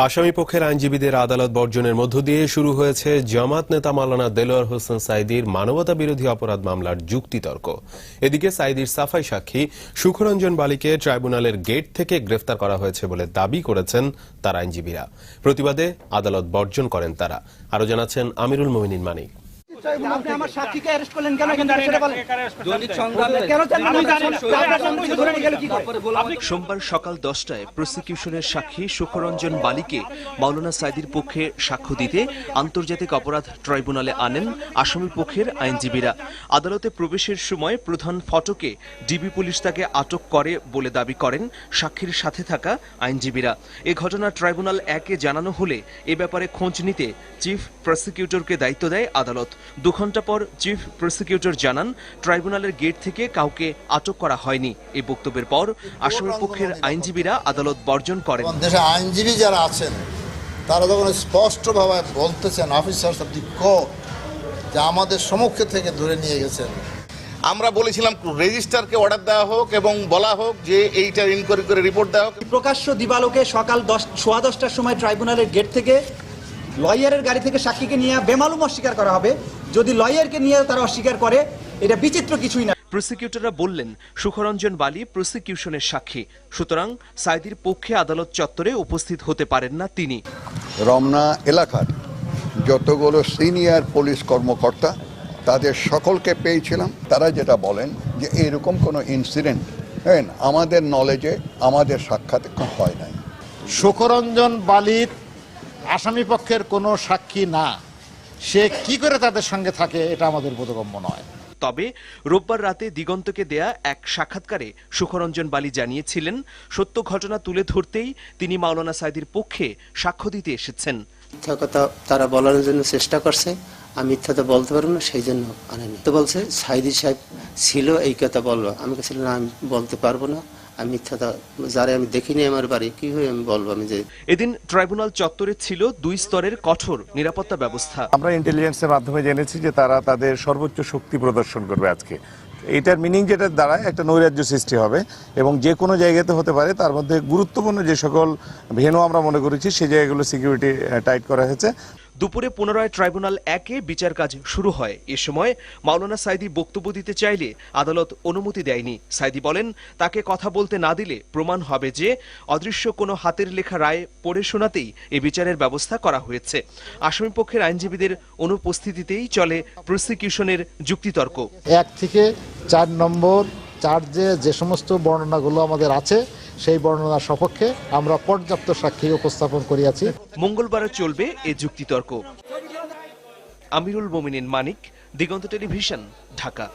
আসামি পক্ষের আইনজীবীদের আদালত বর্জনের মধ্য দিয়ে শুরু হয়েছে জামাত নেতা মাওলানা দেলোয়ার হোসেন সাঈদীর মানবতা বিরোধী অপরাধ মামলার যুক্তিতর্ক। এদিকে সাঈদীর সাফাই সাক্ষী সুখরঞ্জন বালিকে ট্রাইব্যুনালের গেট থেকে গ্রেফতার করা হয়েছে বলে দাবি করেছেন তার আইনজীবীরা। প্রতিবাদে আদালত বর্জন করেন তারা। আরো জানাচ্ছেন আমিরুল মোমিনিন মানিক। সোমবার সকাল 10টায় প্রসিকিউশনের সাক্ষী সুখরঞ্জন বালিকে মাওলানা সাঈদীর পক্ষে সাক্ষ্য দিতে আন্তর্জাতিক অপরাধ ট্রাইব্যুনালে আনেন আসামি পক্ষের আইনজীবীরা। আদালতে প্রবেশের সময় প্রধান ফটকে ডিবি পুলিশ তাকে আটক করে বলে দাবি করেন সাক্ষীর সাথে থাকা আইনজীবীরা। এ ঘটনা ট্রাইব্যুনাল 1-এ জানানো হলে এ ব্যাপারে খোঁজ নিতে চিফ প্রসিকিউটরকে দায়িত্ব দেয় আদালত। 2 ঘণ্টা পর চিফ প্রসিকিউটর জানান ট্রাইব্যুনালের গেট থেকে কাউকে আটক করা হয়নি। এই বক্তব্যের পর আসামি পক্ষের আইনজীবীরা আদালত বর্জন করেন। দেশে আইনজীবী যারা আছেন তারা যখন স্পষ্টভাবে বলতেছেন অফিসার্স অফ দি কোর্ট যে আমাদের সম্মুখে থেকে ধরে নিয়ে গেছেন, আমরা বলেছিলাম রেজিস্ট্রারকে অর্ডার দেওয়া হোক এবং বলা হোক যে এইটার ইনকোয়ারি করে রিপোর্ট দেওয়া হোক। প্রকাশ্য দিবালোকে সকাল 10:15টার সময় ট্রাইব্যুনালের গেট থেকে লয়ারের গাড়ি থেকে সাক্ষীকে নিয়ে বেমালুম অস্বীকার করা হবে। যদি লয়ারকে নিয়ে তারা অস্বীকার করে, এটা বিচিত্র কিছুই না। প্রসিকিউটররা বললেন সুখরঞ্জন বালি প্রসিকিউশনের সাক্ষী, সুতরাং সাঈদীর পক্ষে আদালত চত্বরে উপস্থিত হতে পারেন না তিনি। রমনা এলাকার যতগুলো সিনিয়র পুলিশ কর্মকর্তা তাদের সকলকে পেয়েছিলাম। তারা যেটা বলেন যে এরকম কোনো ইনসিডেন্ট আমাদের নলেজে আমাদের সাক্ষাতে হয় নাই। সুখরঞ্জন বালির আসামি পক্ষের কোনো সাক্ষী না, সে কি করে তাদের সঙ্গে থাকে এটা আমাদের বোধগম্য নয়। তবে রোববার রাতে দিগন্তকে দেয়া এক সাক্ষাৎকারে সুখরঞ্জন বালি জানিয়েছিলেন সত্য ঘটনা তুলে ধরতেই তিনি মাওলানা সাঈদীর পক্ষে সাক্ষ্য দিতে এসেছেন। মিথ্যা কথা তারা বলার জন্য চেষ্টা করছে, আমি মিথ্যা তো বলতে পারবো না, সেই জন্য আনেনি। তো বলছে সাঈদী সাহেব ছিল এই কথা বলবো, আমি বলছিলাম না, আমি বলতে পারবো না, আমি মিথ্যাটা যারা আমি দেখিনি আমার বাড়ি কি হয়ে আমি বলবো। আমি যে এদিন ট্রাইব্যুনাল চত্বরে ছিল 2 স্তরের কঠোর নিরাপত্তা ব্যবস্থা। আমরা ইন্টেলিজেন্সের মাধ্যমে জেনেছি যে তারা তাদের সর্বোচ্চ শক্তি প্রদর্শন করবে আজকে। এটার মিনিং যেটা দ্বারায় একটা নৈরাজ্য সৃষ্টি হবে এবং যে কোনো জায়গাতে হতে পারে। তার মধ্যে গুরুত্বপূর্ণ যে সকল ভেন্যু আমরা মনে করেছি সেই জায়গাগুলো সিকিউরিটি টাইট করা হয়েছে। দুপুরে পুনরায় ট্রাইব্যুনাল 1-এ বিচার কাজ শুরু হয়। এ সময় মাওলানা সাঈদী বক্তব্য দিতে চাইলে আদালত অনুমতি দেয়নি। সাঈদী বলেন তাকে কথা বলতে না দিলে প্রমাণ হবে যে অদৃশ্য কোনো হাতের লেখা রায় পড়ে শোনাতেই এ বিচারের ব্যবস্থা করা হয়েছে। আসামি পক্ষের আইনজীবীদের অনুপস্থিতিতেই চলে প্রসিকিউশনের যুক্তিতর্ক। 1 থেকে 4 নম্বর চার্জে যে সমস্ত বর্ণনাগুলো আমাদের আছে সেই বর্ণনার সপক্ষে আমরা পর্যাপ্ত সাক্ষী উপস্থাপন করিয়াছি। মঙ্গলবারও চলবে এ যুক্তিতর্ক। আমিরুল মোমিনিন মানিক, দিগন্ত টেলিভিশন, ঢাকা।